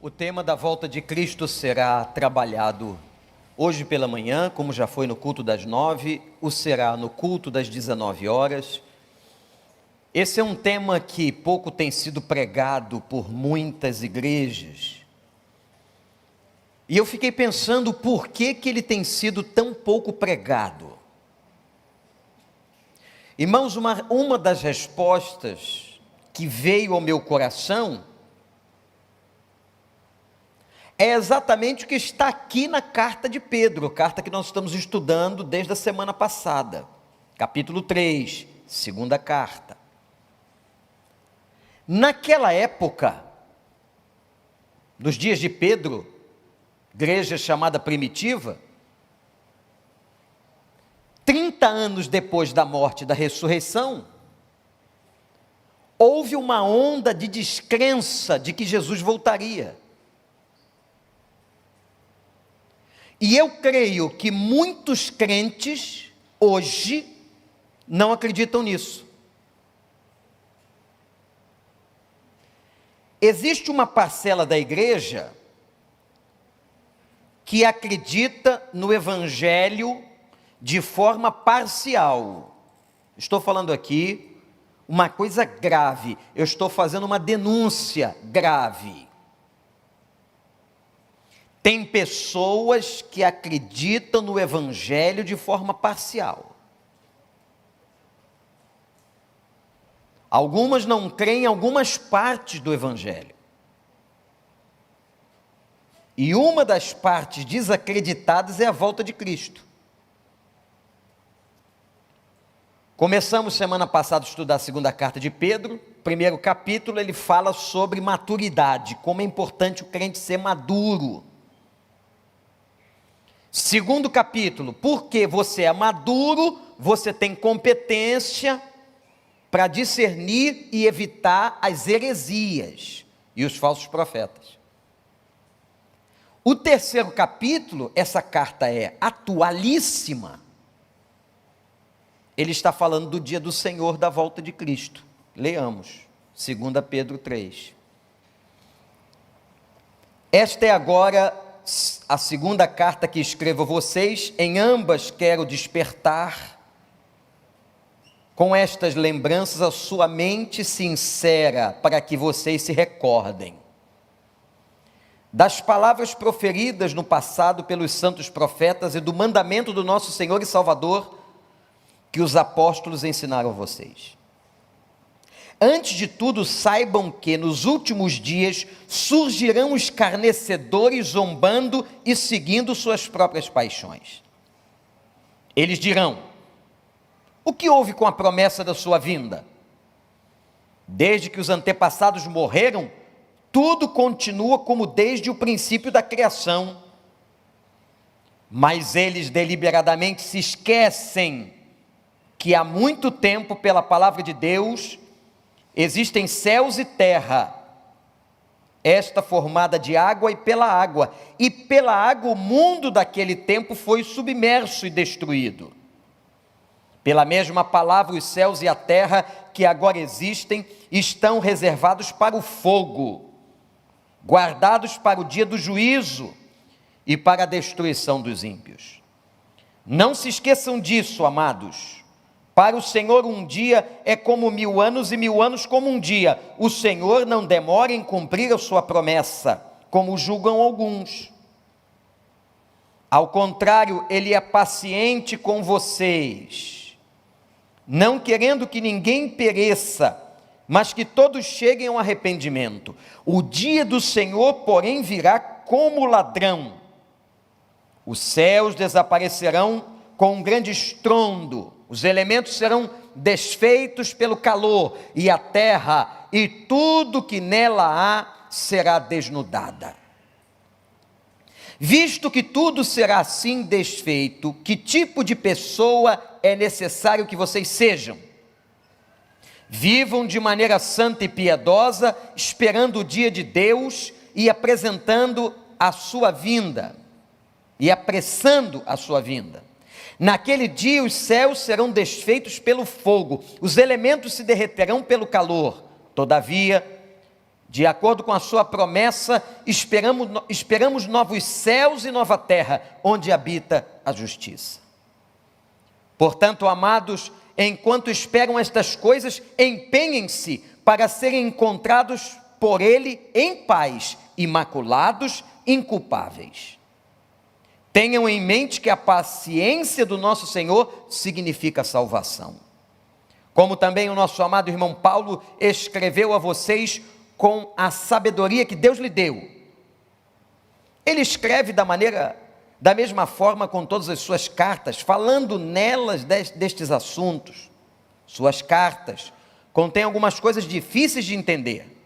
O tema da volta de Cristo será trabalhado hoje pela manhã, como já foi no culto das 9, o será no culto das 19 horas. Esse é um tema que pouco tem sido pregado por muitas igrejas. E eu fiquei pensando por que ele tem sido tão pouco pregado. Irmãos, uma das respostas que veio ao meu coração é exatamente o que está aqui na carta de Pedro, carta que nós estamos estudando desde a semana passada, capítulo 3, segunda carta. Naquela época, nos dias de Pedro, igreja chamada primitiva, 30 anos depois da morte e da ressurreição, houve uma onda de descrença de que Jesus voltaria. E eu creio que muitos crentes hoje não acreditam nisso. Existe uma parcela da igreja que acredita no evangelho de forma parcial. Estou falando aqui uma coisa grave, eu estou fazendo uma denúncia grave. Tem pessoas que acreditam no evangelho de forma parcial. Algumas não creem em algumas partes do evangelho. E uma das partes desacreditadas é a volta de Cristo. Começamos semana passada a estudar a segunda carta de Pedro. Primeiro capítulo, ele fala sobre maturidade, como é importante o crente ser maduro. Segundo capítulo, porque você é maduro, você tem competência para discernir e evitar as heresias e os falsos profetas. O terceiro capítulo, essa carta é atualíssima. Ele está falando do dia do Senhor, da volta de Cristo. Leamos, 2 Pedro 3. Esta é agora a segunda carta que escrevo a vocês, em ambas quero despertar com estas lembranças a sua mente sincera, para que vocês se recordem das palavras proferidas no passado pelos santos profetas e do mandamento do nosso Senhor e Salvador, que os apóstolos ensinaram a vocês. Antes de tudo, saibam que nos últimos dias surgirão escarnecedores zombando e seguindo suas próprias paixões. Eles dirão: o que houve com a promessa da sua vinda? Desde que os antepassados morreram, tudo continua como desde o princípio da criação. Mas eles deliberadamente se esquecem que há muito tempo, pela palavra de Deus, existem céus e terra, esta formada de água, e pela água o mundo daquele tempo foi submerso e destruído. Pela mesma palavra, os céus e a terra que agora existem estão reservados para o fogo, guardados para o dia do juízo e para a destruição dos ímpios. Não se esqueçam disso, amados. Para o Senhor um dia é como 1000 anos, e 1000 anos como um dia. O Senhor não demora em cumprir a sua promessa, como julgam alguns. Ao contrário, Ele é paciente com vocês, não querendo que ninguém pereça, mas que todos cheguem ao arrependimento. O dia do Senhor, porém, virá como ladrão. Os céus desaparecerão com um grande estrondo, os elementos serão desfeitos pelo calor, e a terra e tudo que nela há será desnudada. Visto que tudo será assim desfeito, que tipo de pessoa é necessário que vocês sejam? Vivam de maneira santa e piedosa, esperando o dia de Deus e apresentando a sua vinda, e apressando a sua vinda. Naquele dia os céus serão desfeitos pelo fogo, os elementos se derreterão pelo calor. Todavia, De acordo com a sua promessa, esperamos novos céus e nova terra, onde habita a justiça. Portanto, amados, enquanto esperam estas coisas, empenhem-se para serem encontrados por Ele em paz, imaculados, inculpáveis. Tenham em mente que a paciência do nosso Senhor significa salvação. Como também o nosso amado irmão Paulo escreveu a vocês com a sabedoria que Deus lhe deu. Ele escreve da mesma forma com todas as suas cartas, falando nelas destes assuntos. Suas cartas contêm algumas coisas difíceis de entender,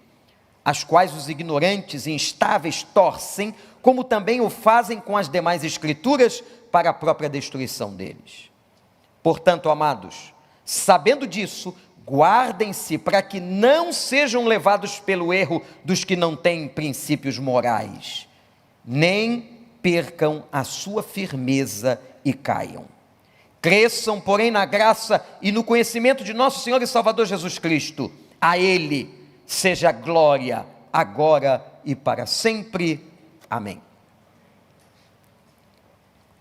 as quais os ignorantes e instáveis torcem, como também o fazem com as demais escrituras para a própria destruição deles. Portanto, amados, sabendo disso, guardem-se para que não sejam levados pelo erro dos que não têm princípios morais, nem percam a sua firmeza e caiam. Cresçam, porém, na graça e no conhecimento de nosso Senhor e Salvador Jesus Cristo. A Ele seja glória, agora e para sempre. Amém.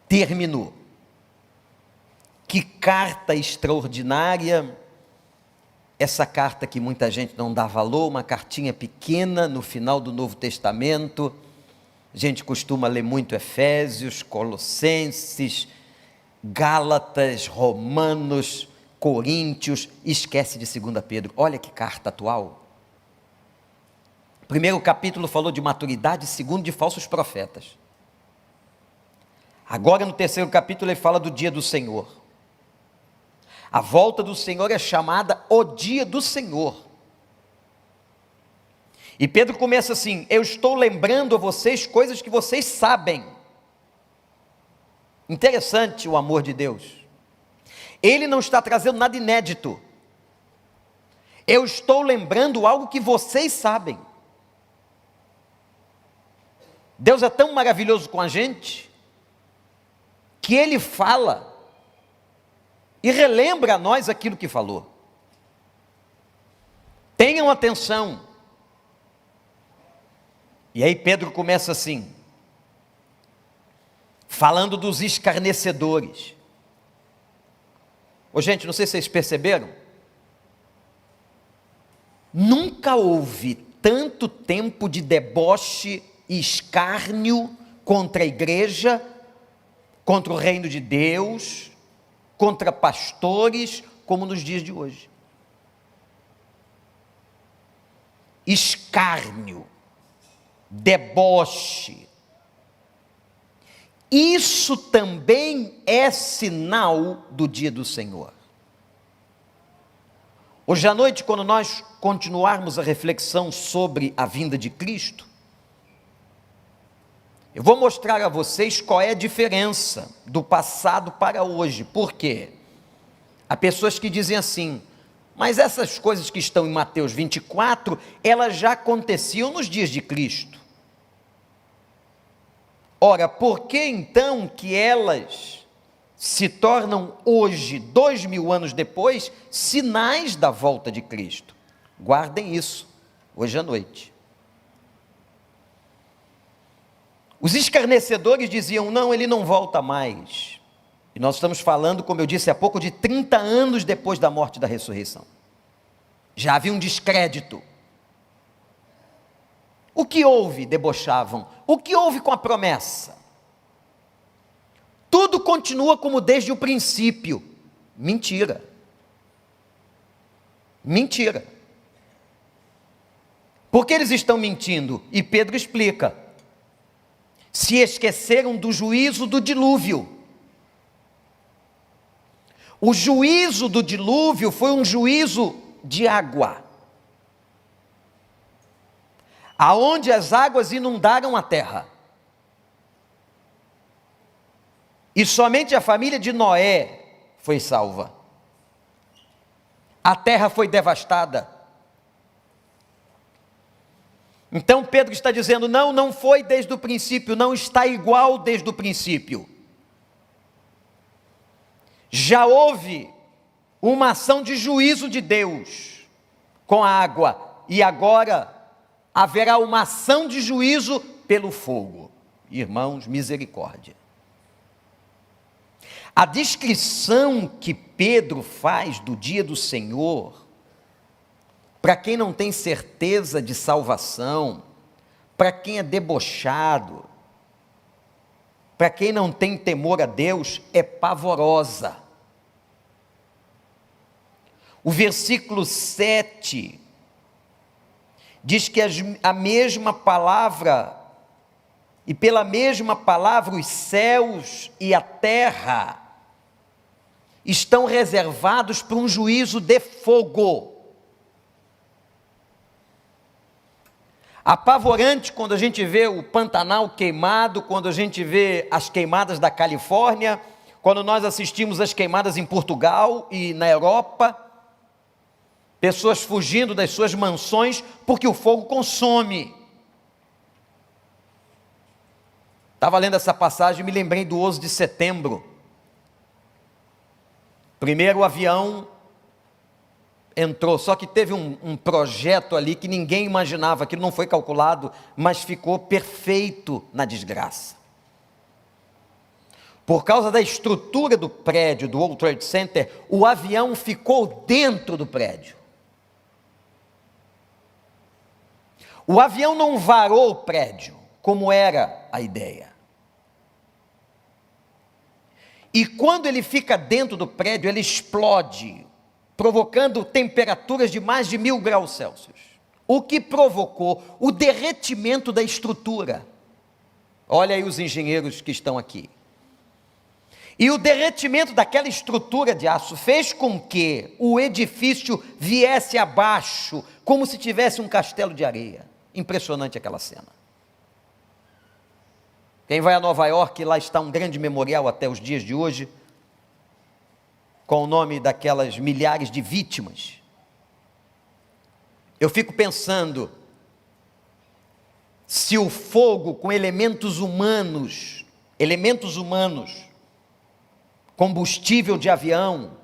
Terminou. Que carta extraordinária, essa carta que muita gente não dá valor, uma cartinha pequena no final do Novo Testamento. A gente costuma ler muito Efésios, Colossenses, Gálatas, Romanos, Coríntios, esquece de 2 Pedro. Olha que carta atual. O primeiro capítulo falou de maturidade, segundo de falsos profetas. Agora no terceiro capítulo ele fala do dia do Senhor. A volta do Senhor é chamada o dia do Senhor. E Pedro começa assim: eu estou lembrando a vocês coisas que vocês sabem. Interessante o amor de Deus. Ele não está trazendo nada inédito. Eu estou lembrando algo que vocês sabem. Deus é tão maravilhoso com a gente, que Ele fala e relembra a nós aquilo que falou. Tenham atenção. E aí Pedro começa assim, falando dos escarnecedores. Ô gente, não sei se vocês perceberam, nunca houve tanto tempo de deboche e escárnio contra a igreja, contra o reino de Deus, contra pastores, como nos dias de hoje. Escárnio, deboche. Isso também é sinal do dia do Senhor. Hoje à noite, quando nós continuarmos a reflexão sobre a vinda de Cristo, eu vou mostrar a vocês qual é a diferença do passado para hoje. Por quê? Há pessoas que dizem assim, mas essas coisas que estão em Mateus 24, elas já aconteciam nos dias de Cristo. Ora, por que então que elas se tornam hoje, 2000 anos depois, sinais da volta de Cristo? Guardem isso, hoje à noite. Os escarnecedores diziam, não, ele não volta mais. E nós estamos falando, como eu disse há pouco, de 30 anos depois da morte e da ressurreição. Já havia um descrédito. O que houve? Debochavam. O que houve com a promessa? Tudo continua como desde o princípio. Mentira. Mentira. Por que eles estão mentindo? E Pedro explica. Se esqueceram do juízo do dilúvio. O juízo do dilúvio foi um juízo de água, aonde as águas inundaram a terra, e somente a família de Noé foi salva. A terra foi devastada. Então Pedro está dizendo, não foi desde o princípio, não está igual desde o princípio. Já houve uma ação de juízo de Deus com a água, e agora haverá uma ação de juízo pelo fogo. Irmãos, misericórdia. A descrição que Pedro faz do dia do Senhor, para quem não tem certeza de salvação, para quem é debochado, para quem não tem temor a Deus, é pavorosa. O versículo 7 diz que a mesma palavra, e pela mesma palavra os céus e a terra estão reservados para um juízo de fogo. Apavorante quando a gente vê o Pantanal queimado, quando a gente vê as queimadas da Califórnia, quando nós assistimos as queimadas em Portugal e na Europa, pessoas fugindo das suas mansões porque o fogo consome. Estava lendo essa passagem e me lembrei do 11 de setembro. Primeiro o avião entrou, só que teve um projeto ali que ninguém imaginava, que não foi calculado, mas ficou perfeito na desgraça. Por causa da estrutura do prédio, do World Trade Center, o avião ficou dentro do prédio. O avião não varou o prédio, como era a ideia. E quando ele fica dentro do prédio, ele explode, provocando temperaturas de mais de 1000 graus Celsius, o que provocou o derretimento da estrutura. Olha aí os engenheiros que estão aqui. E o derretimento daquela estrutura de aço fez com que o edifício viesse abaixo, como se tivesse um castelo de areia. Impressionante aquela cena. Quem vai a Nova York, lá está um grande memorial até os dias de hoje, com o nome daquelas milhares de vítimas. Eu fico pensando, se o fogo com elementos humanos, combustível de avião,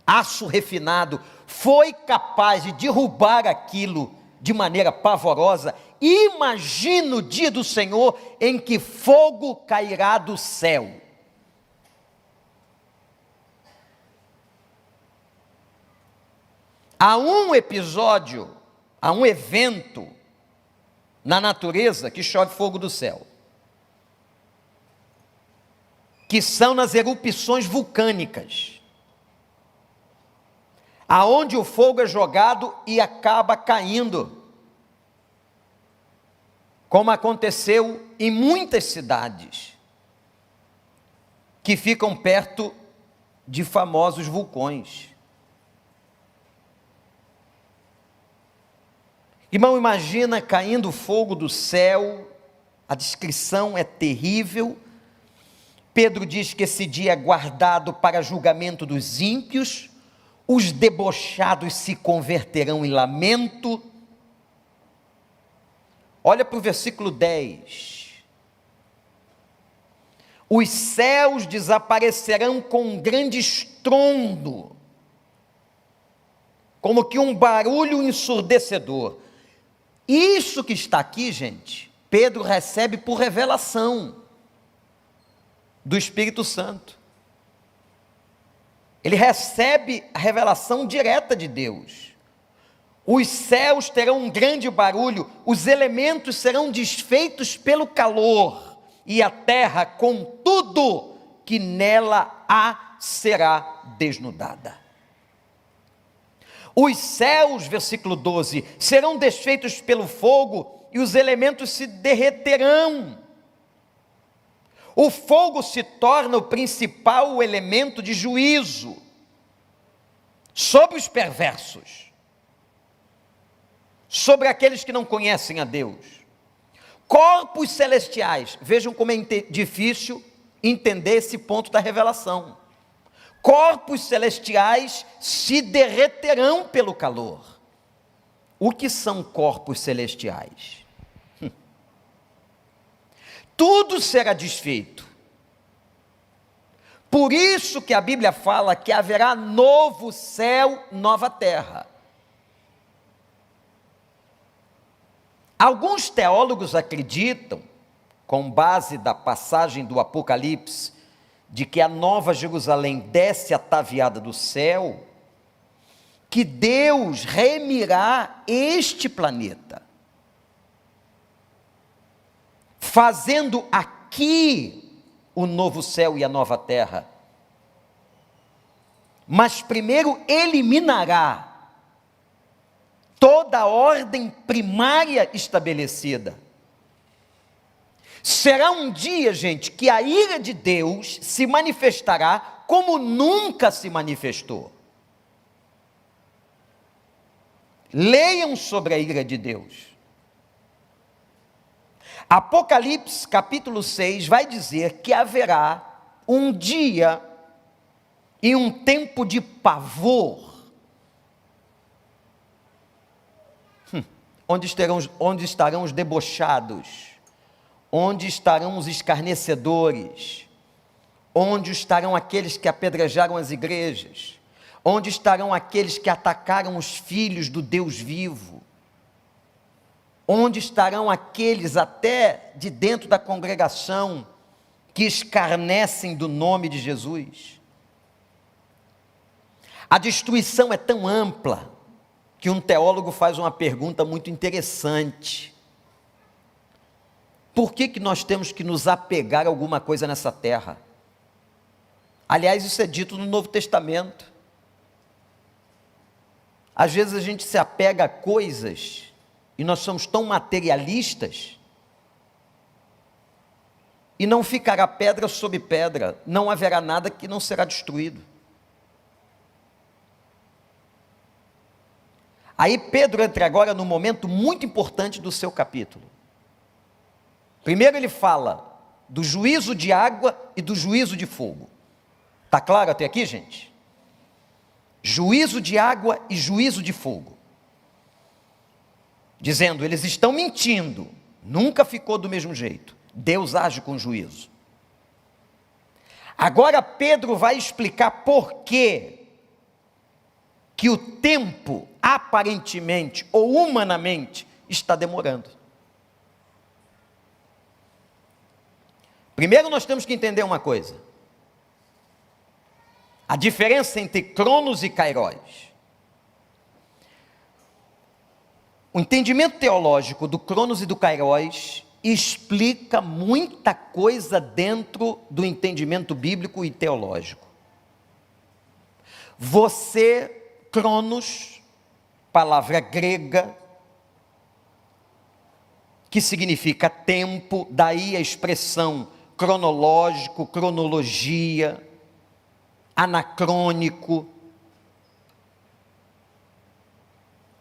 aço refinado, foi capaz de derrubar aquilo de maneira pavorosa, imagina o dia do Senhor em que fogo cairá do céu. Há um episódio, há um evento na natureza que chove fogo do céu, que são nas erupções vulcânicas, aonde o fogo é jogado e acaba caindo, como aconteceu em muitas cidades que ficam perto de famosos vulcões. Irmão, imagina caindo fogo do céu, a descrição é terrível. Pedro diz que esse dia é guardado para julgamento dos ímpios, os debochados se converterão em lamento. Olha para o versículo 10. Os céus desaparecerão com um grande estrondo, como que um barulho ensurdecedor. Isso que está aqui, gente, Pedro recebe por revelação do Espírito Santo. Ele recebe a revelação direta de Deus. Os céus terão um grande barulho, os elementos serão desfeitos pelo calor, e a terra, com tudo que nela há, será desnudada. Os céus, versículo 12, serão desfeitos pelo fogo, e os elementos se derreterão. O fogo se torna o principal elemento de juízo sobre os perversos, sobre aqueles que não conhecem a Deus. Corpos celestiais, vejam como é difícil entender esse ponto da revelação. Corpos celestiais se derreterão pelo calor. O que são corpos celestiais? Tudo será desfeito. Por isso que a Bíblia fala que haverá novo céu, nova terra. Alguns teólogos acreditam, com base da passagem do Apocalipse, de que a Nova Jerusalém desce ataviada do céu, que Deus remirá este planeta, fazendo aqui o novo céu e a nova terra. Mas primeiro eliminará toda a ordem primária estabelecida. Será um dia, gente, que a ira de Deus se manifestará como nunca se manifestou. Leiam sobre a ira de Deus. Apocalipse capítulo 6 vai dizer que haverá um dia e um tempo de pavor, onde estarão os debochados, onde estarão os escarnecedores, onde estarão aqueles que apedrejaram as igrejas, onde estarão aqueles que atacaram os filhos do Deus vivo, onde estarão aqueles até de dentro da congregação que escarnecem do nome de Jesus. A destruição é tão ampla que um teólogo faz uma pergunta muito interessante: por que nós temos que nos apegar a alguma coisa nessa terra? Aliás, isso é dito no Novo Testamento. Às vezes a gente se apega a coisas e nós somos tão materialistas, e não ficará pedra sobre pedra, não haverá nada que não será destruído. Aí Pedro entra agora num momento muito importante do seu capítulo. Primeiro ele fala do juízo de água e do juízo de fogo. Está claro até aqui, gente? Juízo de água e juízo de fogo. Dizendo, eles estão mentindo, nunca ficou do mesmo jeito. Deus age com juízo. Agora Pedro vai explicar por que o tempo, aparentemente ou humanamente, está demorando. Primeiro nós temos que entender uma coisa: a diferença entre Cronos e Kairos. O entendimento teológico do Cronos e do Kairos explica muita coisa dentro do entendimento bíblico e teológico. Você, Cronos, palavra grega, que significa tempo, daí a expressão cronológico, cronologia, anacrônico.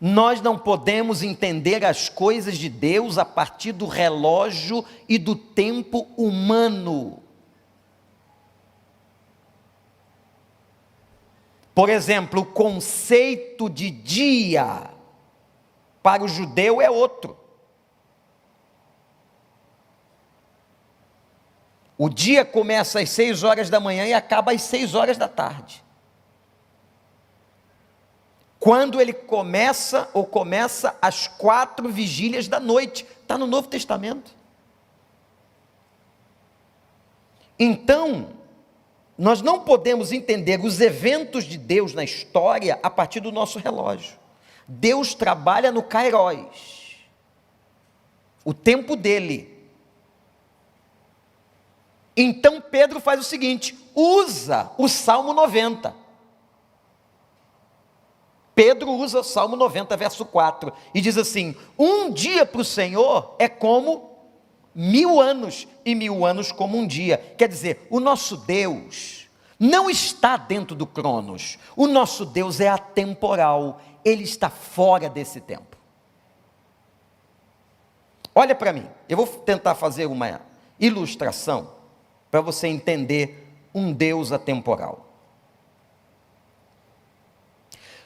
Nós não podemos entender as coisas de Deus a partir do relógio e do tempo humano. Por exemplo, o conceito de dia para o judeu é outro. O dia começa às 6 horas da manhã e acaba às 6 horas da tarde. Quando ele começa às 4 vigílias da noite. Está no Novo Testamento. Então, nós não podemos entender os eventos de Deus na história a partir do nosso relógio. Deus trabalha no Kairos, o tempo dele. Então Pedro faz o seguinte, usa o Salmo 90. Pedro usa o Salmo 90, verso 4, e diz assim: um dia para o Senhor é como 1000 anos, e 1000 anos como um dia. Quer dizer, o nosso Deus não está dentro do Cronos, o nosso Deus é atemporal, ele está fora desse tempo. Olha para mim, eu vou tentar fazer uma ilustração para você entender um Deus atemporal.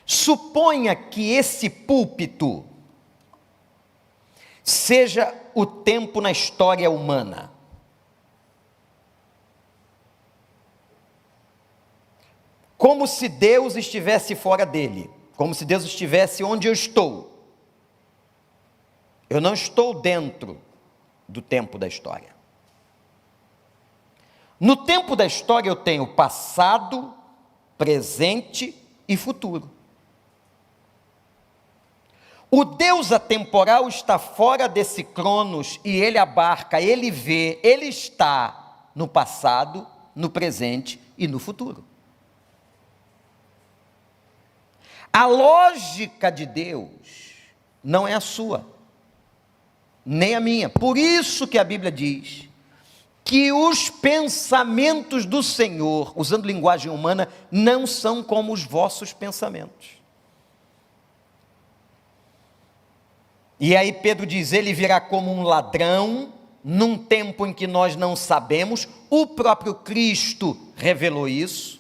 Suponha que esse púlpito seja o tempo na história humana. Como se Deus estivesse fora dele, como se Deus estivesse onde eu estou. Eu não estou dentro do tempo da história. No tempo da história eu tenho passado, presente e futuro. O Deus atemporal está fora desse cronos e ele abarca, ele vê, ele está no passado, no presente e no futuro. A lógica de Deus não é a sua, nem a minha. Por isso que a Bíblia diz que os pensamentos do Senhor, usando linguagem humana, não são como os vossos pensamentos. E aí Pedro diz, ele virá como um ladrão, num tempo em que nós não sabemos. O próprio Cristo revelou isso,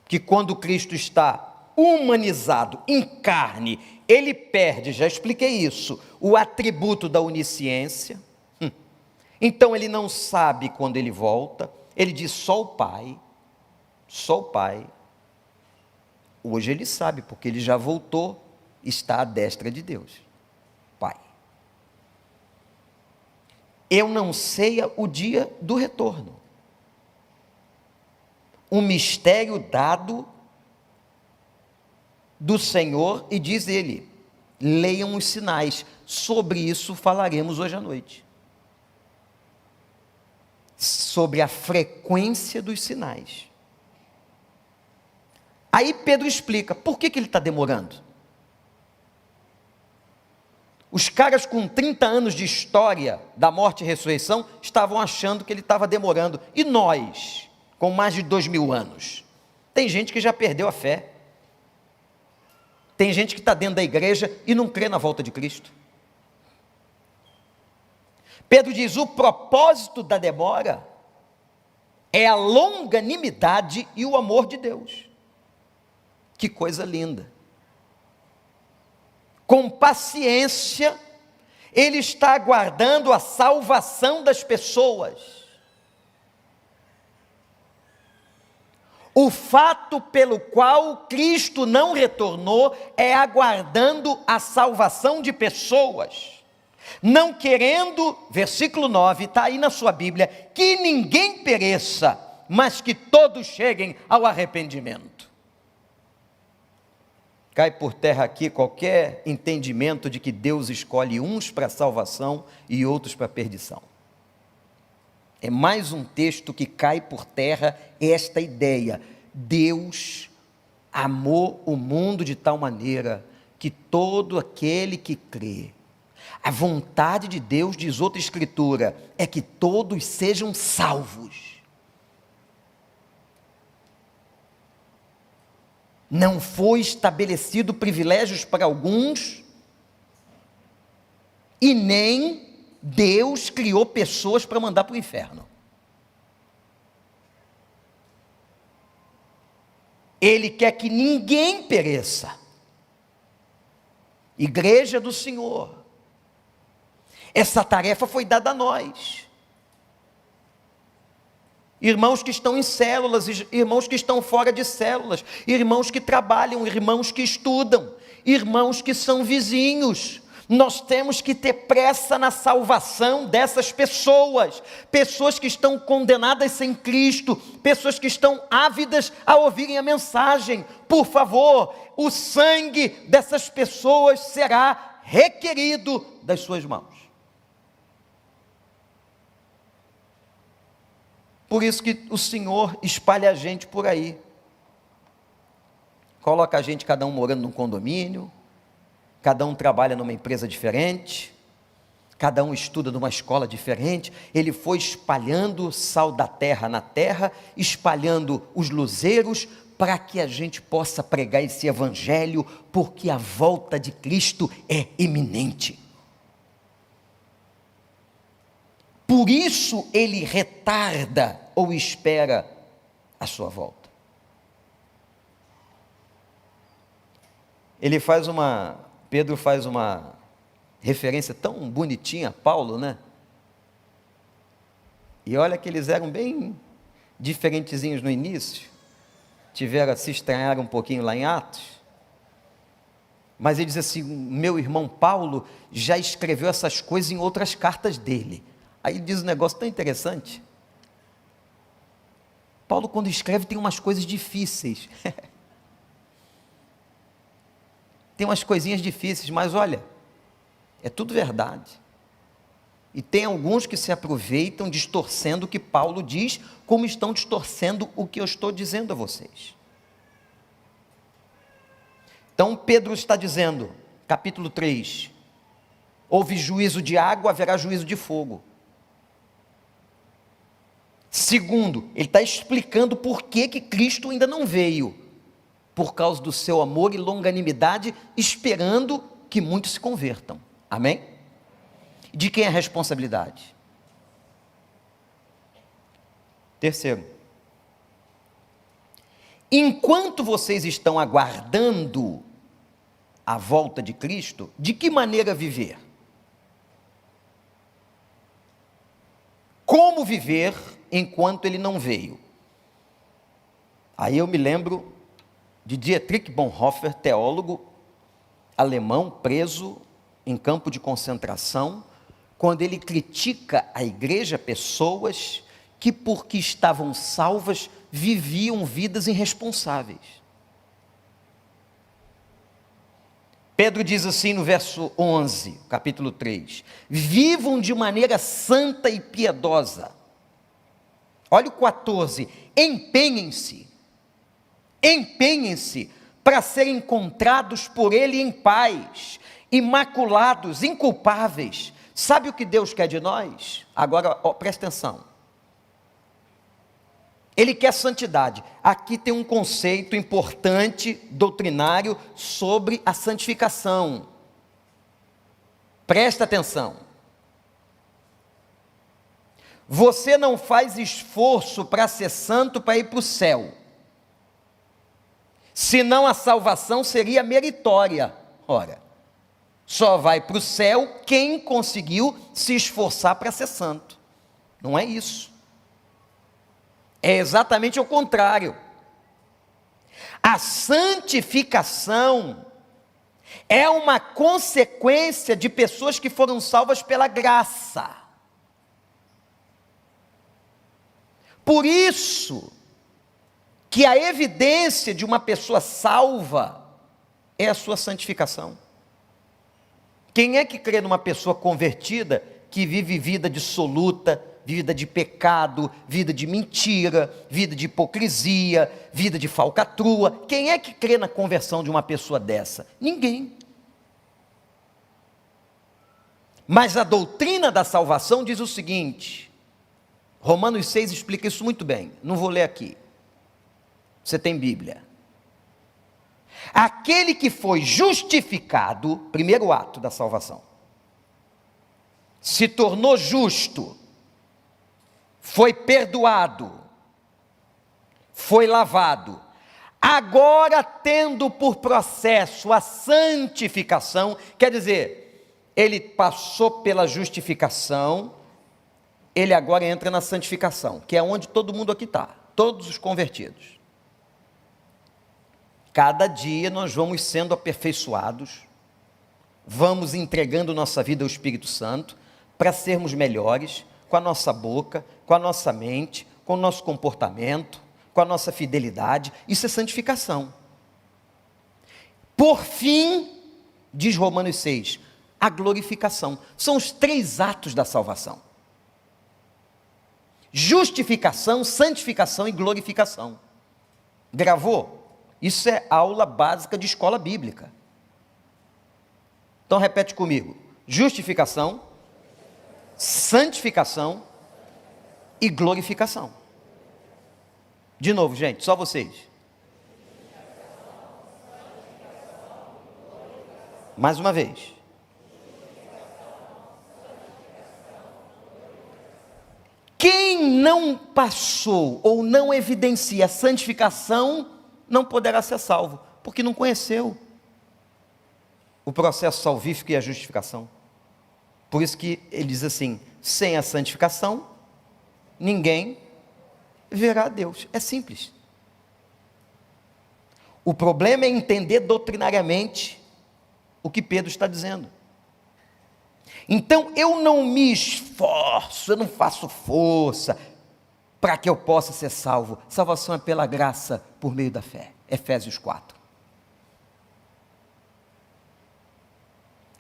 que quando Cristo está humanizado, em carne, ele perde, já expliquei isso, o atributo da onisciência. Então ele não sabe quando ele volta, ele diz só o Pai, só o Pai. Hoje ele sabe, porque ele já voltou, está à destra de Deus, Pai. Eu não sei o dia do retorno, um mistério dado do Senhor, e diz ele, leiam os sinais, sobre isso falaremos hoje à noite, sobre a frequência dos sinais. Aí Pedro explica, por que ele está demorando? Os caras com 30 anos de história da morte e ressurreição, estavam achando que ele estava demorando, e nós, com mais de 2000 anos, tem gente que já perdeu a fé, tem gente que está dentro da igreja e não crê na volta de Cristo. Pedro diz, o propósito da demora é a longanimidade e o amor de Deus. Que coisa linda. Com paciência, ele está aguardando a salvação das pessoas. O fato pelo qual Cristo não retornou é aguardando a salvação de pessoas, não querendo, versículo 9, está aí na sua Bíblia, que ninguém pereça, mas que todos cheguem ao arrependimento. Cai por terra aqui qualquer entendimento de que Deus escolhe uns para salvação e outros para perdição. É mais um texto que cai por terra esta ideia. Deus amou o mundo de tal maneira que todo aquele que crê, a vontade de Deus, diz outra escritura, é que todos sejam salvos. Não foi estabelecido privilégios para alguns, e nem Deus criou pessoas para mandar para o inferno. Ele quer que ninguém pereça. Igreja do Senhor, essa tarefa foi dada a nós. Irmãos que estão em células, irmãos que estão fora de células, irmãos que trabalham, irmãos que estudam, irmãos que são vizinhos. Nós temos que ter pressa na salvação dessas pessoas, pessoas que estão condenadas sem Cristo, pessoas que estão ávidas a ouvirem a mensagem. Por favor, o sangue dessas pessoas será requerido das suas mãos. Por isso que o Senhor espalha a gente por aí, coloca a gente, cada um morando num condomínio, cada um trabalha numa empresa diferente, cada um estuda numa escola diferente. Ele foi espalhando o sal da terra na terra, espalhando os luzeiros, para que a gente possa pregar esse evangelho, porque a volta de Cristo é iminente. Por isso ele retarda ou espera a sua volta. Pedro faz uma referência tão bonitinha a Paulo, né? E olha que eles eram bem diferentezinhos no início, tiveram a se estranhar um pouquinho lá em Atos. Mas ele diz assim: meu irmão Paulo já escreveu essas coisas em outras cartas dele. Aí ele diz um negócio tão interessante. Paulo, quando escreve, tem umas coisas difíceis. Tem umas coisinhas difíceis, mas olha, é tudo verdade. E tem alguns que se aproveitam distorcendo o que Paulo diz, como estão distorcendo o que eu estou dizendo a vocês. Então Pedro está dizendo, capítulo 3, houve juízo de água, haverá juízo de fogo. Segundo, ele está explicando por que Cristo ainda não veio, por causa do seu amor e longanimidade, esperando que muitos se convertam. Amém? De quem é a responsabilidade? Terceiro, enquanto vocês estão aguardando a volta de Cristo, de que maneira viver? Como viver enquanto ele não veio? Aí eu me lembro de Dietrich Bonhoeffer, teólogo alemão, preso em campo de concentração, quando ele critica a igreja, pessoas que, porque estavam salvas, viviam vidas irresponsáveis. Pedro diz assim no verso 11, capítulo 3, vivam de maneira santa e piedosa. Olha o 14, empenhem-se para serem encontrados por ele em paz, imaculados, inculpáveis. Sabe o que Deus quer de nós? Agora, presta atenção. Ele quer santidade. Aqui tem um conceito importante, doutrinário, sobre a santificação. Presta atenção. Você não faz esforço para ser santo para ir para o céu. Senão a salvação seria meritória. Ora, só vai para o céu quem conseguiu se esforçar para ser santo. Não é isso. É exatamente o contrário. A santificação é uma consequência de pessoas que foram salvas pela graça. Por isso que a evidência de uma pessoa salva é a sua santificação. Quem é que crê numa pessoa convertida que vive vida dissoluta, vida de pecado, vida de mentira, vida de hipocrisia, vida de falcatrua? Quem é que crê na conversão de uma pessoa dessa? Ninguém. Mas a doutrina da salvação diz o seguinte, Romanos 6 explica isso muito bem, não vou ler aqui, você tem Bíblia. Aquele que foi justificado, primeiro ato da salvação, se tornou justo, foi perdoado, foi lavado, agora tendo por processo a santificação, quer dizer, ele passou pela justificação, ele agora entra na santificação, que é onde todo mundo aqui está, todos os convertidos. Cada dia nós vamos sendo aperfeiçoados, vamos entregando nossa vida ao Espírito Santo, para sermos melhores, com a nossa boca, com a nossa mente, com o nosso comportamento, com a nossa fidelidade. Isso é santificação. Por fim, diz Romanos 6, a glorificação. São os 3 atos da salvação: justificação, santificação e glorificação. Gravou? Isso é aula básica de escola bíblica. Então repete comigo: justificação, santificação e glorificação. De novo, gente, só vocês. Mais uma vez. Quem não passou ou não evidencia a santificação não poderá ser salvo, porque não conheceu o processo salvífico e a justificação. Por isso que ele diz assim, sem a santificação, ninguém verá a Deus. É simples. O problema é entender doutrinariamente o que Pedro está dizendo. Então eu não me esforço, eu não faço força para que eu possa ser salvo. Salvação é pela graça por meio da fé. Efésios 4.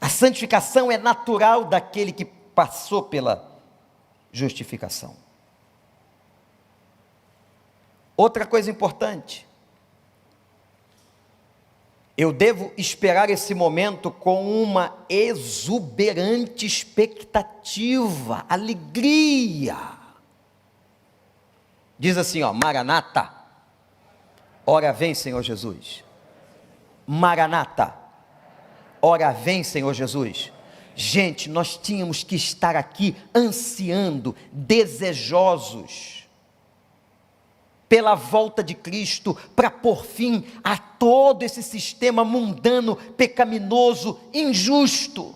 A santificação é natural daquele que passou pela justificação. Outra coisa importante, eu devo esperar esse momento com uma exuberante expectativa, alegria. Diz assim, Maranata, ora vem Senhor Jesus. Maranata, ora vem Senhor Jesus. Gente, nós tínhamos que estar aqui ansiando, desejosos pela volta de Cristo, para pôr fim a todo esse sistema mundano, pecaminoso, injusto.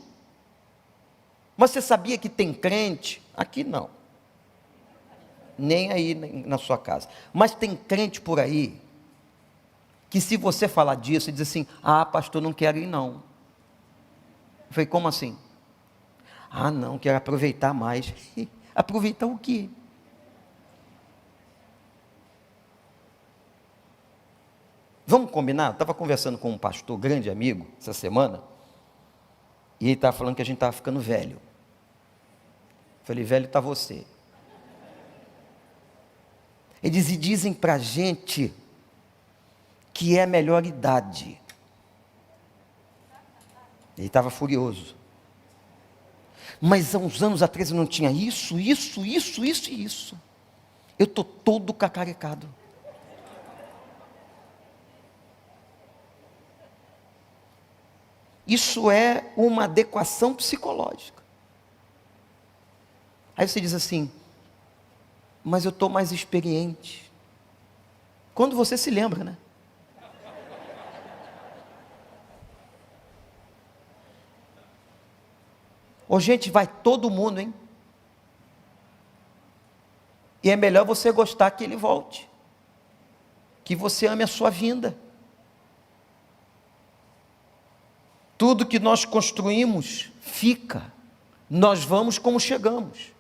Mas você sabia que tem crente, aqui não, nem aí na sua casa, mas tem crente por aí, que se você falar disso, diz assim, pastor, não quero ir não. Eu falei, como assim? Não, quero aproveitar mais. Aproveitar o quê? Vamos combinar? Eu estava conversando com um pastor, grande amigo, essa semana, e ele estava falando que a gente estava ficando velho. Eu falei, velho está você. Eles dizem para a gente que é a melhor idade. Ele estava furioso. Mas há uns anos atrás eu não tinha isso. Eu estou todo cacarecado. Isso é uma adequação psicológica. Aí você diz assim, mas eu estou mais experiente. Quando você se lembra, né? Gente, vai todo mundo, hein? E é melhor você gostar que ele volte. Que você ame a sua vinda. Tudo que nós construímos fica. Nós vamos como chegamos.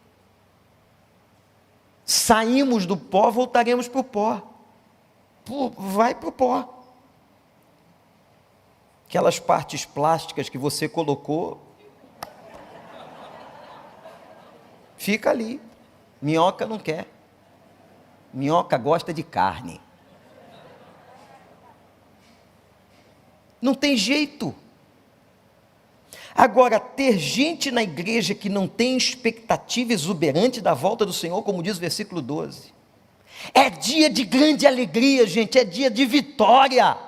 Saímos do pó, voltaremos para o pó. Vai para o pó. Aquelas partes plásticas que você colocou, fica ali. Minhoca não quer. Minhoca gosta de carne. Não tem jeito. Agora, ter gente na igreja que não tem expectativa exuberante da volta do Senhor, como diz o versículo 12, é dia de grande alegria, gente, é dia de vitória,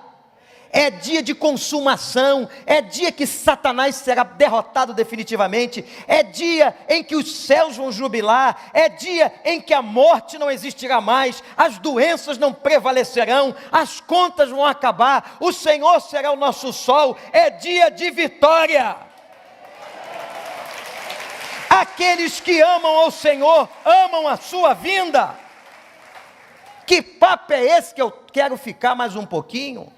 é dia de consumação, é dia que Satanás será derrotado definitivamente, é dia em que os céus vão jubilar, é dia em que a morte não existirá mais, as doenças não prevalecerão, as contas vão acabar, o Senhor será o nosso sol, é dia de vitória. Aqueles que amam ao Senhor, amam a sua vinda. Que papo é esse que eu quero ficar mais um pouquinho?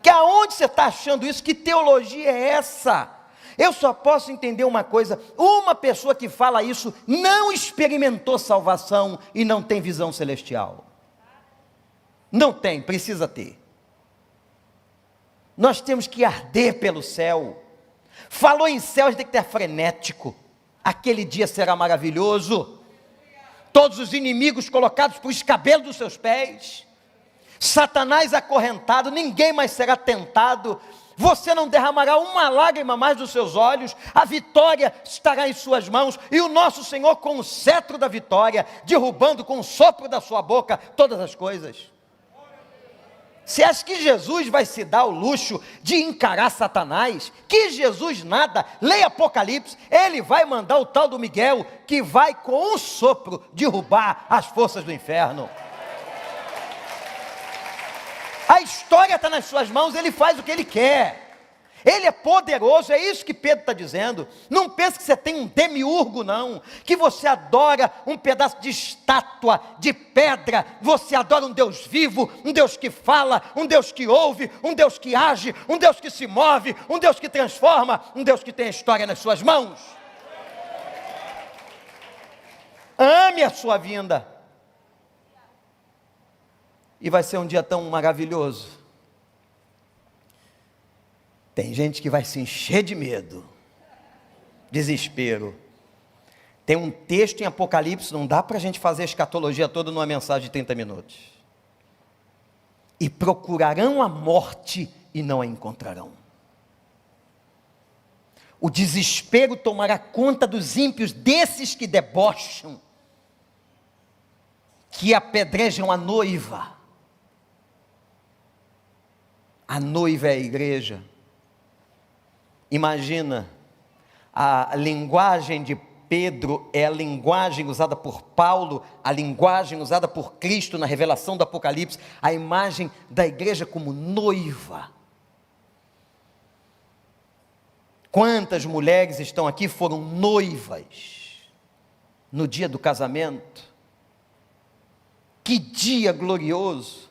Que aonde você está achando isso? Que teologia é essa? Eu só posso entender uma coisa, uma pessoa que fala isso, não experimentou salvação e não tem visão celestial. Não tem, precisa ter. Nós temos que arder pelo céu. Falou em céu, a gente tem que ter frenético. Aquele dia será maravilhoso, todos os inimigos colocados por escabelo dos seus pés, Satanás acorrentado, ninguém mais será tentado, você não derramará uma lágrima mais dos seus olhos, a vitória estará em suas mãos, e o nosso Senhor com o cetro da vitória, derrubando com o sopro da sua boca todas as coisas. Você acha que Jesus vai se dar o luxo de encarar Satanás? Que Jesus nada, leia Apocalipse, ele vai mandar o tal do Miguel, que vai com um sopro derrubar as forças do inferno. A história está nas suas mãos, ele faz o que ele quer. Ele é poderoso, é isso que Pedro está dizendo. Não pense que você tem um demiurgo, não, que você adora um pedaço de estátua, de pedra. Você adora um Deus vivo, um Deus que fala, um Deus que ouve, um Deus que age, um Deus que se move, um Deus que transforma, um Deus que tem a história nas suas mãos. Ame a sua vinda, e vai ser um dia tão maravilhoso. Tem gente que vai se encher de medo, desespero. Tem um texto em Apocalipse, não dá para a gente fazer a escatologia toda numa mensagem de 30 minutos. E procurarão a morte e não a encontrarão. O desespero tomará conta dos ímpios, desses que debocham, que apedrejam a noiva. A noiva é a igreja. Imagina, a linguagem de Pedro é a linguagem usada por Paulo, a linguagem usada por Cristo na revelação do Apocalipse, a imagem da igreja como noiva. Quantas mulheres estão aqui foram noivas no dia do casamento? Que dia glorioso,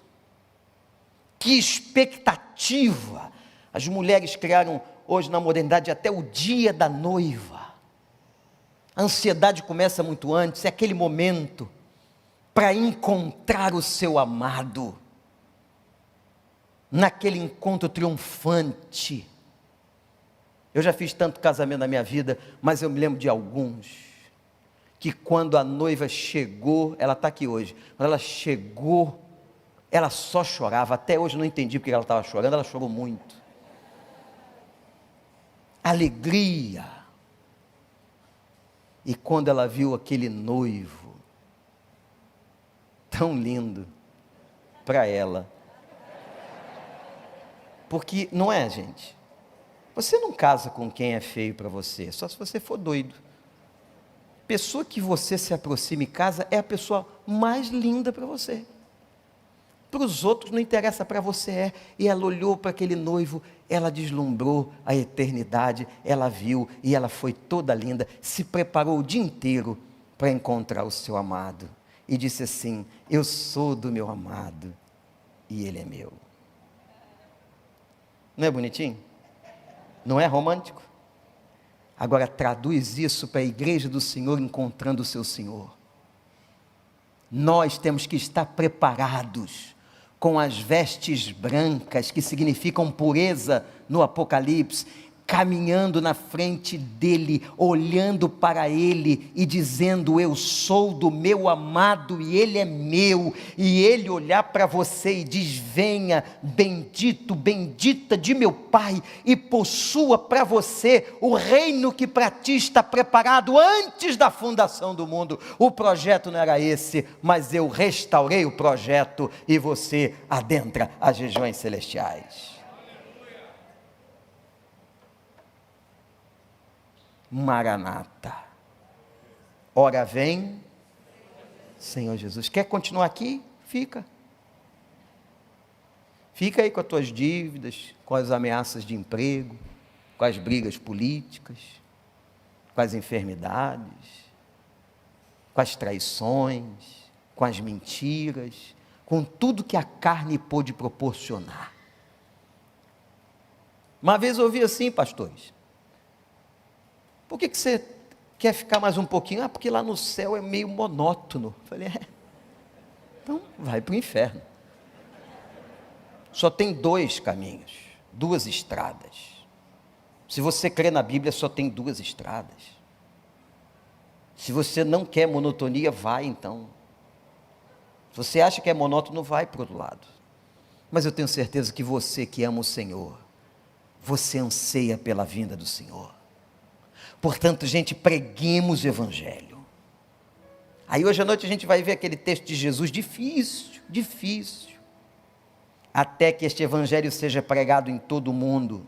que expectativa. As mulheres criaram hoje na modernidade até o dia da noiva. A ansiedade começa muito antes, é aquele momento para encontrar o seu amado, naquele encontro triunfante. Eu já fiz tanto casamento na minha vida, mas eu me lembro de alguns, que quando a noiva chegou, ela está aqui hoje, quando ela chegou, ela só chorava. Até hoje eu não entendi porque ela estava chorando, ela chorou muito. Alegria. E quando ela viu aquele noivo, tão lindo, para ela, porque não é, gente, você não casa com quem é feio para você, só se você for doido. Pessoa que você se aproxima e casa é a pessoa mais linda para você. Para os outros não interessa, para você é. E ela olhou para aquele noivo, ela deslumbrou a eternidade, ela viu e ela foi toda linda, se preparou o dia inteiro para encontrar o seu amado. E disse assim: eu sou do meu amado e ele é meu. Não é bonitinho? Não é romântico? Agora traduz isso para a igreja do Senhor encontrando o seu Senhor. Nós temos que estar preparados com as vestes brancas, que significam pureza no Apocalipse, caminhando na frente dele, olhando para ele e dizendo: eu sou do meu amado e ele é meu. E ele olhar para você e diz: venha, bendito, bendita de meu Pai, e possua para você o reino que para ti está preparado antes da fundação do mundo. O projeto não era esse, mas eu restaurei o projeto e você adentra as regiões celestiais. Maranata, ora vem, Senhor Jesus. Quer continuar aqui? Fica aí com as tuas dívidas, com as ameaças de emprego, com as brigas políticas, com as enfermidades, com as traições, com as mentiras, com tudo que a carne pôde proporcionar. Uma vez eu ouvi assim, pastores: por que você quer ficar mais um pouquinho? Ah, porque lá no céu é meio monótono. Eu falei: então vai para o inferno. Só tem dois caminhos, duas estradas. Se você crê na Bíblia, só tem duas estradas. Se você não quer monotonia, vai então. Se você acha que é monótono, vai para o outro lado. Mas eu tenho certeza que você que ama o Senhor, você anseia pela vinda do Senhor. Portanto, gente, preguemos o Evangelho. Aí hoje à noite a gente vai ver aquele texto de Jesus, difícil. Até que este Evangelho seja pregado em todo o mundo.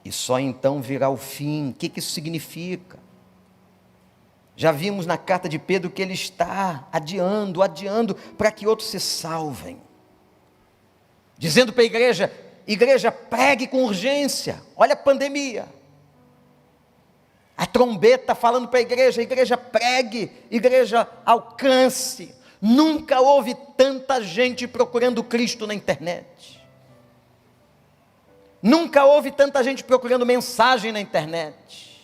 E só então virá o fim. O que isso significa? Já vimos na carta de Pedro que ele está adiando, para que outros se salvem. Dizendo para a igreja: Igreja, pregue com urgência. Olha a pandemia. A trombeta falando para a igreja pregue, igreja alcance. Nunca houve tanta gente procurando Cristo na internet. Nunca houve tanta gente procurando mensagem na internet.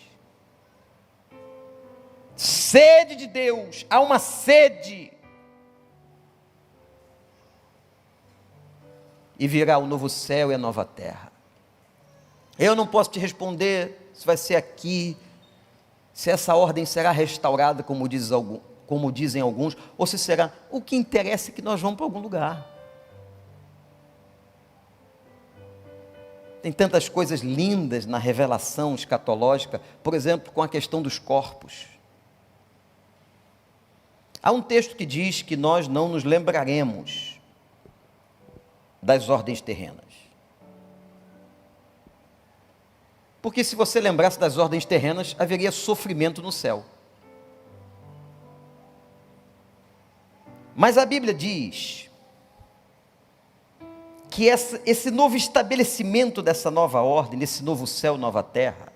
Sede de Deus, há uma sede. E virá o novo céu e a nova terra. Eu não posso te responder se vai ser aqui, se essa ordem será restaurada, como dizem alguns, ou se será, o que interessa é que nós vamos para algum lugar. Tem tantas coisas lindas na revelação escatológica, por exemplo, com a questão dos corpos. Há um texto que diz que nós não nos lembraremos das ordens terrenas. Porque se você lembrasse das ordens terrenas, haveria sofrimento no céu. Mas a Bíblia diz que esse novo estabelecimento dessa nova ordem, desse novo céu, nova terra,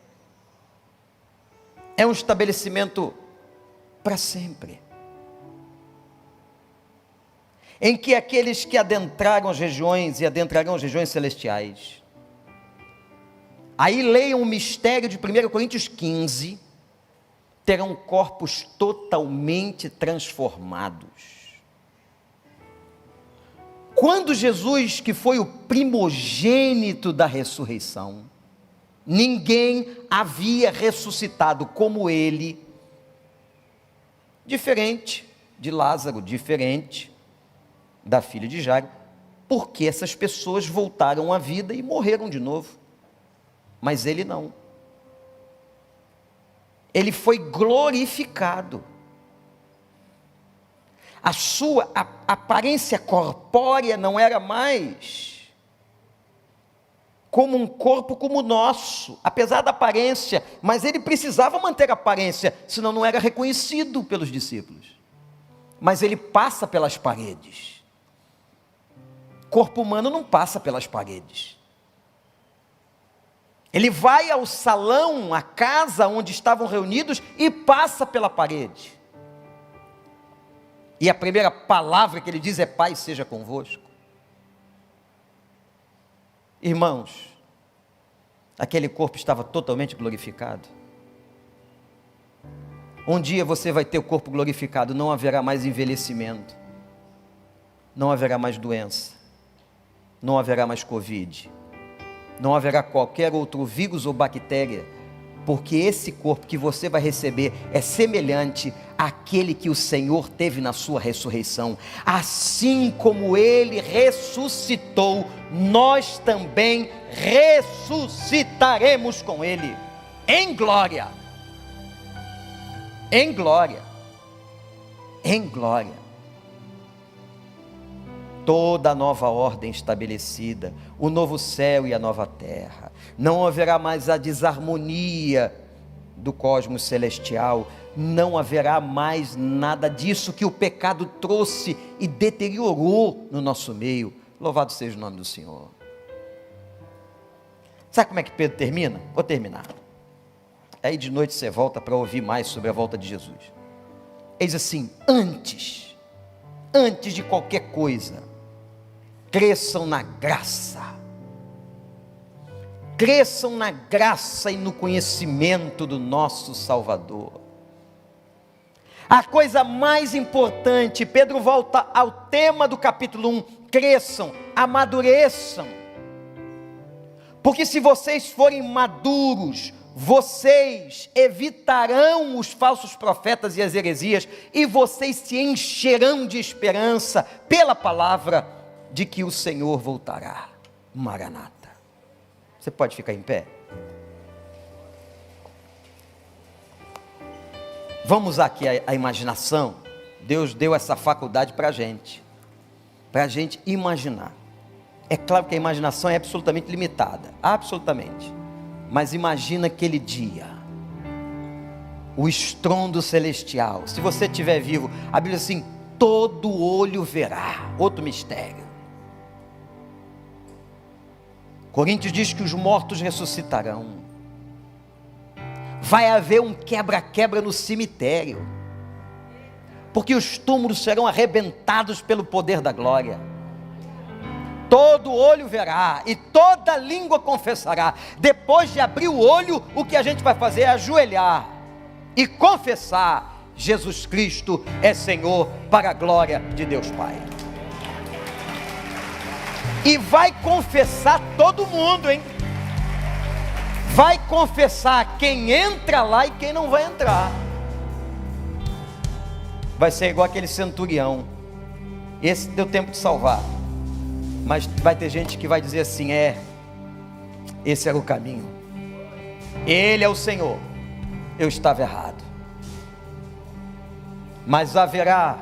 é um estabelecimento para sempre. Em que aqueles que adentraram as regiões e adentrarão as regiões celestiais, aí leiam o mistério de 1 Coríntios 15, terão corpos totalmente transformados. Quando Jesus, que foi o primogênito da ressurreição, ninguém havia ressuscitado como ele, diferente de Lázaro, diferente da filha de Jairo, porque essas pessoas voltaram à vida e morreram de novo. Mas ele não. Ele foi glorificado. A sua aparência corpórea não era mais como um corpo como o nosso, apesar da aparência, mas ele precisava manter a aparência, senão não era reconhecido pelos discípulos. Mas ele passa pelas paredes. Corpo humano não passa pelas paredes. Ele vai ao salão, à casa onde estavam reunidos e passa pela parede. E a primeira palavra que ele diz é: Pai, seja convosco. Irmãos, aquele corpo estava totalmente glorificado. Um dia você vai ter o corpo glorificado, não haverá mais envelhecimento, não haverá mais doença, não haverá mais Covid, não haverá qualquer outro vírus ou bactéria, porque esse corpo que você vai receber é semelhante àquele que o Senhor teve na sua ressurreição. Assim como ele ressuscitou, nós também ressuscitaremos com ele, em glória, em glória, em glória. Toda a nova ordem estabelecida, o novo céu e a nova terra, não haverá mais a desarmonia do cosmos celestial, não haverá mais nada disso que o pecado trouxe e deteriorou no nosso meio. Louvado seja o nome do Senhor. Sabe como é que Pedro termina? Vou terminar. Aí de noite você volta para ouvir mais sobre a volta de Jesus. Ele diz assim: antes de qualquer coisa, cresçam na graça e no conhecimento do nosso Salvador. A coisa mais importante, Pedro volta ao tema do capítulo 1, cresçam, amadureçam, porque se vocês forem maduros, vocês evitarão os falsos profetas e as heresias, e vocês se encherão de esperança pela palavra de que o Senhor voltará. Maranata. Você pode ficar em pé? Vamos usar aqui a imaginação. Deus deu essa faculdade para a gente imaginar. É claro que a imaginação é absolutamente limitada, absolutamente. Mas imagina aquele dia, o estrondo celestial. Se você estiver vivo, a Bíblia diz assim: todo olho verá. Outro mistério. Coríntios diz que os mortos ressuscitarão. Vai haver um quebra-quebra no cemitério, porque os túmulos serão arrebentados pelo poder da glória. Todo olho verá e toda língua confessará. Depois de abrir o olho, o que a gente vai fazer é ajoelhar e confessar: Jesus Cristo é Senhor, para a glória de Deus Pai. E vai confessar todo mundo, hein? Vai confessar quem entra lá e quem não vai entrar. Vai ser igual aquele centurião. Esse deu tempo de salvar, mas vai ter gente que vai dizer assim: esse era o caminho, Ele é o Senhor, eu estava errado. Mas haverá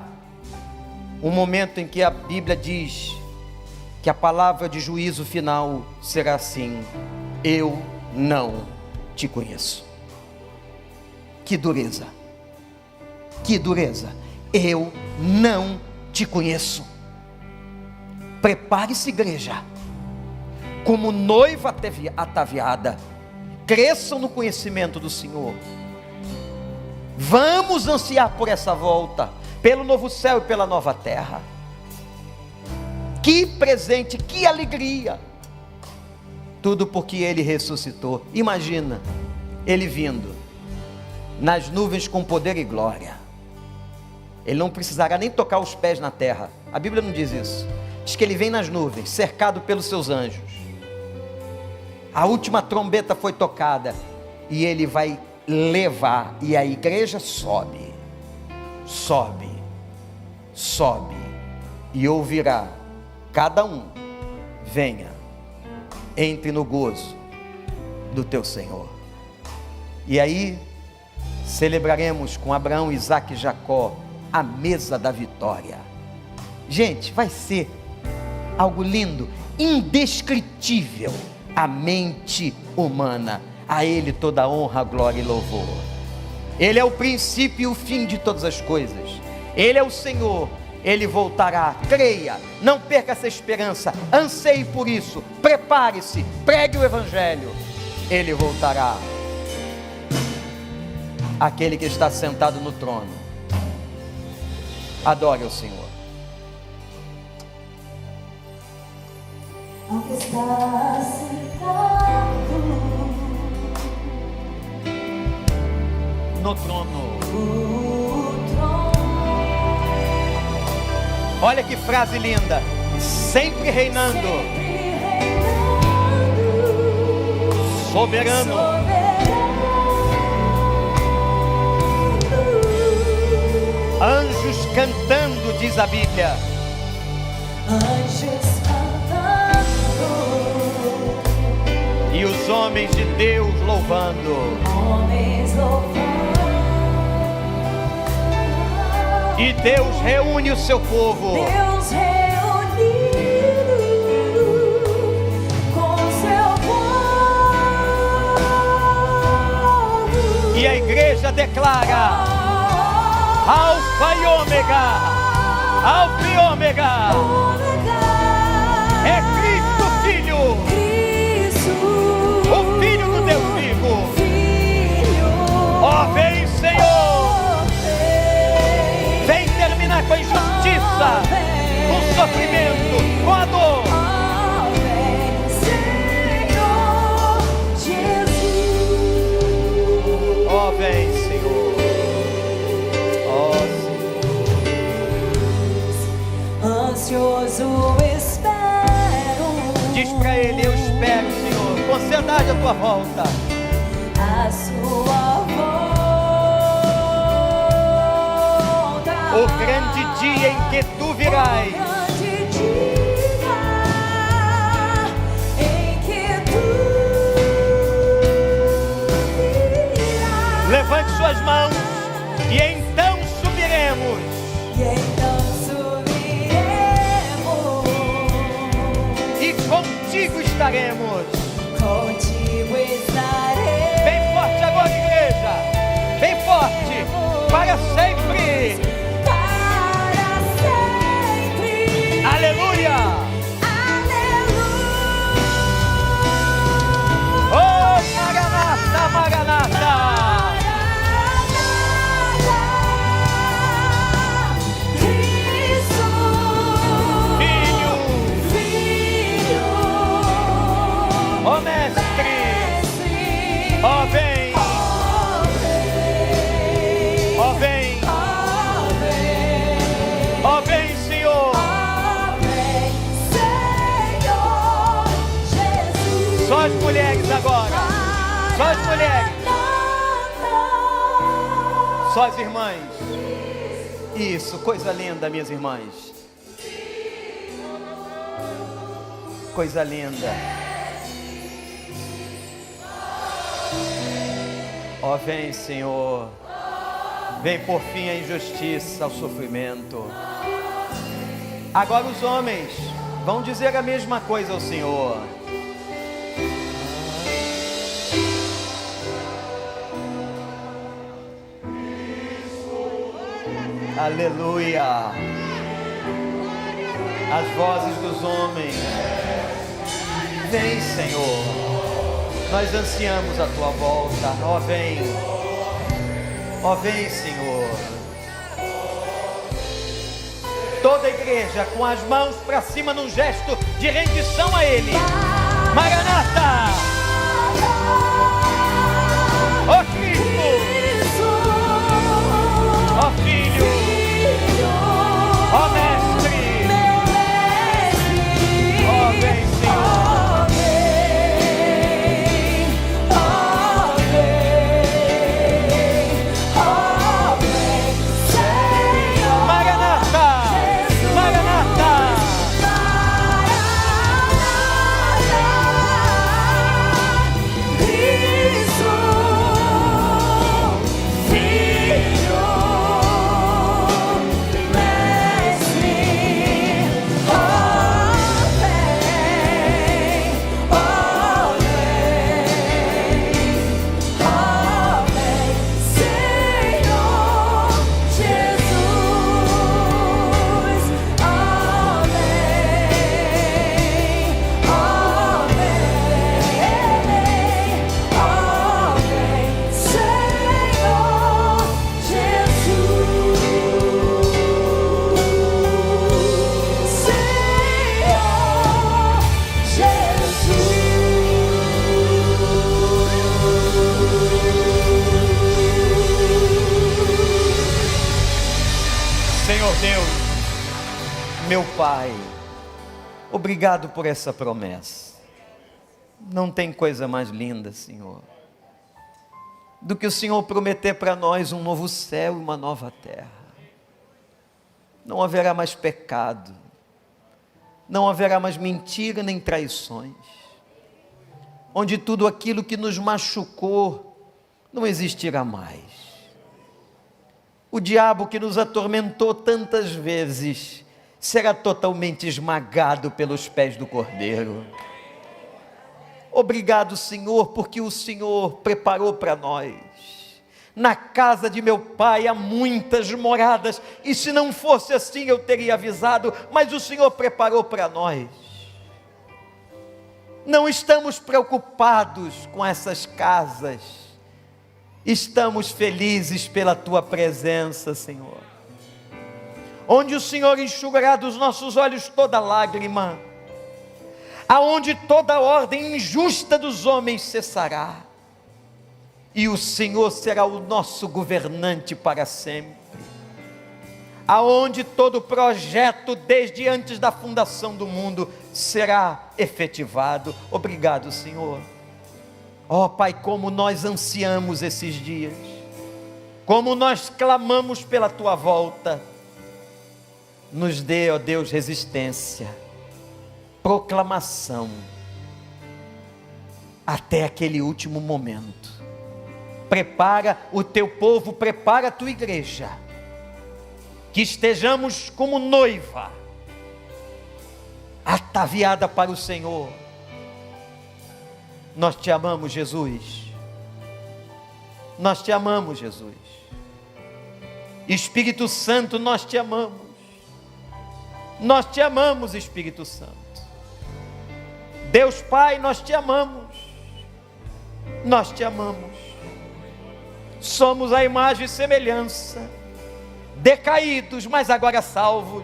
um momento em que a Bíblia diz que a palavra de juízo final será assim: eu não te conheço. Que dureza, que dureza. Eu não te conheço. Prepare-se, igreja, como noiva ataviada. Cresçam no conhecimento do Senhor. Vamos ansiar por essa volta, pelo novo céu e pela nova terra. Que presente, que alegria. Tudo porque Ele ressuscitou. Imagina Ele vindo nas nuvens com poder e glória. Ele não precisará nem tocar os pés na terra. A Bíblia não diz isso. Diz que Ele vem nas nuvens, cercado pelos seus anjos. A última trombeta foi tocada e Ele vai levar, e a igreja sobe, sobe, sobe, e ouvirá cada um: venha, entre no gozo do teu Senhor. E aí celebraremos com Abraão, Isaque e Jacó a mesa da vitória. Gente, vai ser algo lindo, indescritível à mente humana. A Ele toda honra, glória e louvor. Ele é o princípio e o fim de todas as coisas. Ele é o Senhor. Ele voltará. Creia, não perca essa esperança, anseie por isso, prepare-se, pregue o Evangelho. Ele voltará. Aquele que está sentado no trono. Adore o Senhor. Ao que está sentado no trono. Olha que frase linda. Sempre reinando, soberano. Anjos cantando, diz a Bíblia. Anjos cantando E os homens de Deus louvando. Homens louvando. E Deus reúne o seu povo. Deus reunido com seu povo. E a igreja declara: Alfa e Ômega, Alfa e Ômega, é Cristo Filho, o Filho do Deus vivo. Ó, vem, Senhor, vem terminar com a injustiça, com o sofrimento, com a dor. Ó, vem, Senhor. Ansioso espero. Diz pra Ele: eu espero, Senhor, com ansiedade a tua volta. A sua volta. O grande dia em que tu virás. O grande dia em que tu virás. Levante suas mãos e então subiremos. E então Contigo estaremos. Contigo estarei. Bem forte agora, igreja. Bem forte. Para sempre. Para sempre. Aleluia. Aleluia. mulheres agora. Só as mulheres. Só as irmãs. Isso, coisa linda, minhas irmãs. Coisa linda. Ó, vem, Senhor. Vem por fim a injustiça, ao sofrimento. Agora os homens vão dizer a mesma coisa ao Senhor. Aleluia. As vozes dos homens. Vem, Senhor. Nós ansiamos a tua volta. Ó, vem. Ó, vem, Senhor. Toda a igreja com as mãos para cima num gesto de rendição a Ele. Maranata! Ó Cristo! Ó Filho! Ó Mestre! Ó, vem, Senhor! Meu Pai, obrigado por essa promessa. Não tem coisa mais linda, Senhor, do que o Senhor prometer para nós um novo céu e uma nova terra. Não haverá mais pecado, não haverá mais mentira nem traições, onde tudo aquilo que nos machucou não existirá mais. O diabo que nos atormentou tantas vezes será totalmente esmagado pelos pés do Cordeiro. Obrigado, Senhor, porque o Senhor preparou para nós. Na casa de meu Pai há muitas moradas, e se não fosse assim eu teria avisado, mas o Senhor preparou para nós. Não estamos preocupados com essas casas, estamos felizes pela Tua presença, Senhor. Onde o Senhor enxugará dos nossos olhos toda lágrima, aonde toda ordem injusta dos homens cessará, e o Senhor será o nosso governante para sempre, aonde todo projeto desde antes da fundação do mundo será efetivado. Obrigado, Senhor. Ó Pai, como nós ansiamos esses dias, como nós clamamos pela Tua volta. Nos dê, ó Deus, resistência, proclamação, até aquele último momento. Prepara o Teu povo, prepara a Tua igreja, que estejamos como noiva, ataviada para o Senhor. Nós Te amamos, Jesus. Nós Te amamos, Jesus. Espírito Santo, nós Te amamos. Nós Te amamos, Espírito Santo. Deus Pai, nós Te amamos. Nós Te amamos. Somos a imagem e semelhança, decaídos, mas agora salvos,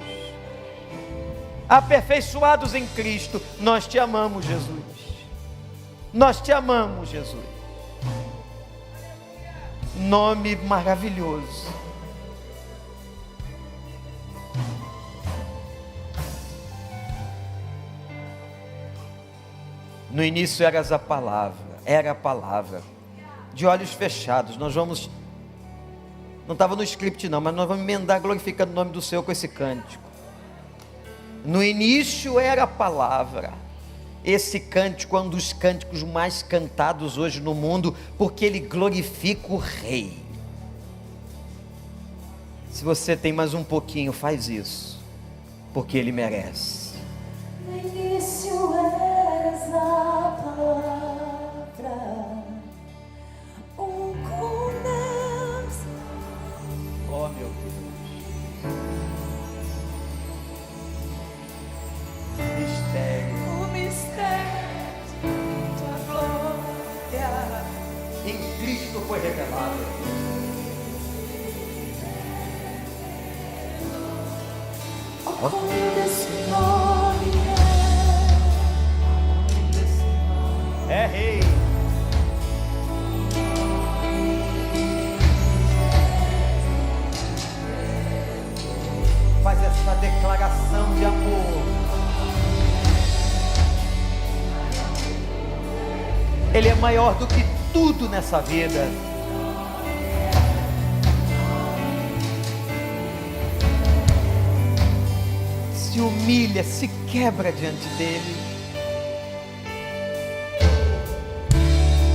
aperfeiçoados em Cristo. Nós Te amamos, Jesus. Nós Te amamos, Jesus. Nome maravilhoso. No início eras a palavra, era a palavra. De olhos fechados, nós vamos, não estava no script não, mas nós vamos emendar glorificando o nome do Senhor com esse cântico. No início era a palavra. Esse cântico é um dos cânticos mais cantados hoje no mundo, porque ele glorifica o Rei. Se você tem mais um pouquinho, faz isso, porque ele merece. No início eras a palavra, com Deus. Oh, meu Deus. Mistério. O mistério de tua glória. Em Cristo foi revelado. Como desse nome É Rei. Faz essa declaração de amor. Ele é maior do que tudo nessa vida. Se humilha, se quebra diante dele.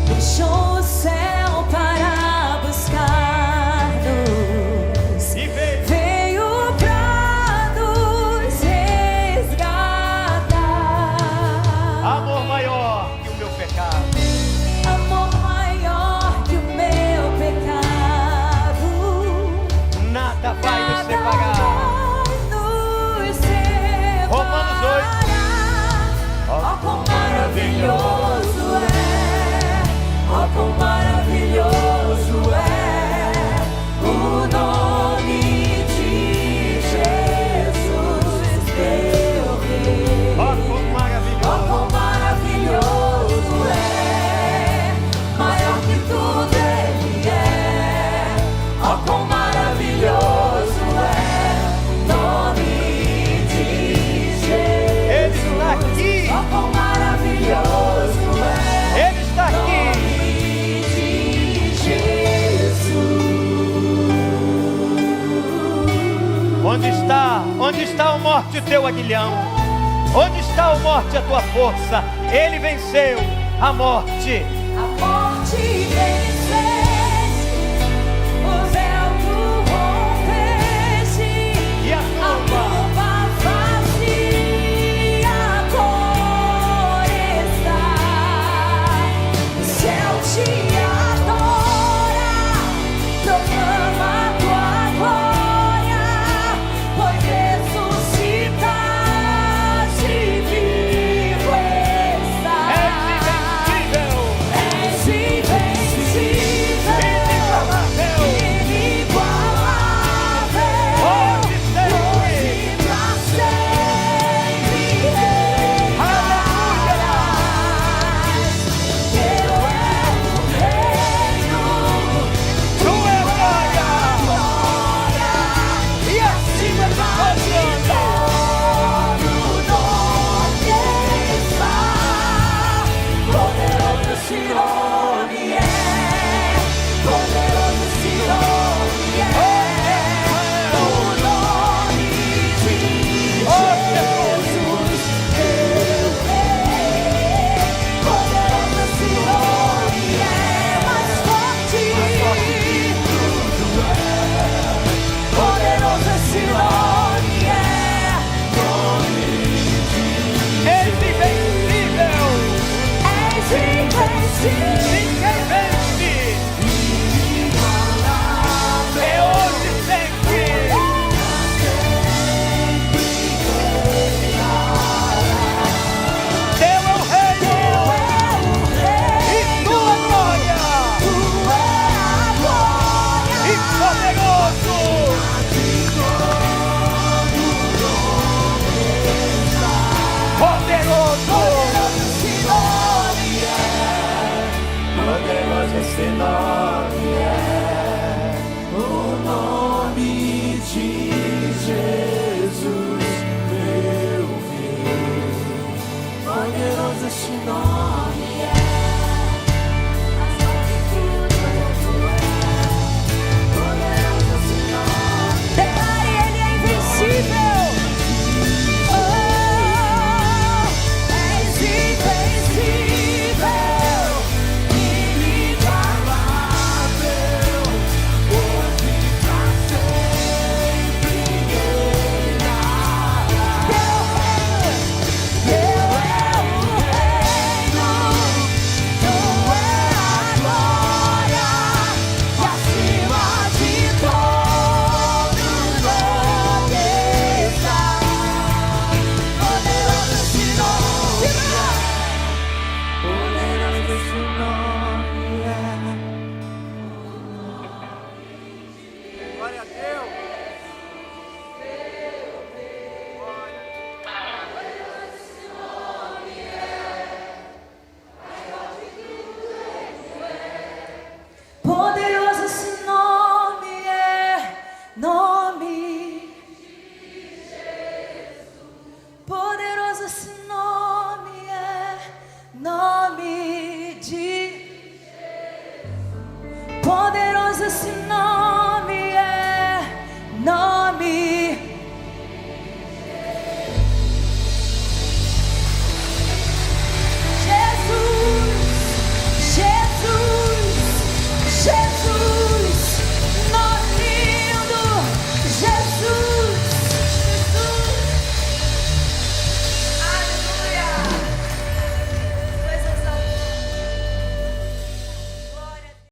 deixou o céu para buscar-nos E veio. veio pra nos resgatar. Amor maior que o meu pecado. Amor maior que o meu pecado. Nada vai nos separar. Romanos 8. Oh, quão maravilhoso é, oh, quão maravilhoso é o nome de Jesus, meu Rei. Oh, quão Oh, quão maravilhoso é, maior que tudo Ele é. Oh, quão maravilhoso é o nome de Jesus. Ele está aqui. Oh, quão maravilhoso é Ele está o aqui. nome de Jesus. Onde está? Onde está a morte, o teu aguilhão? Onde está a morte, a tua força? Ele venceu a morte. A morte venceu.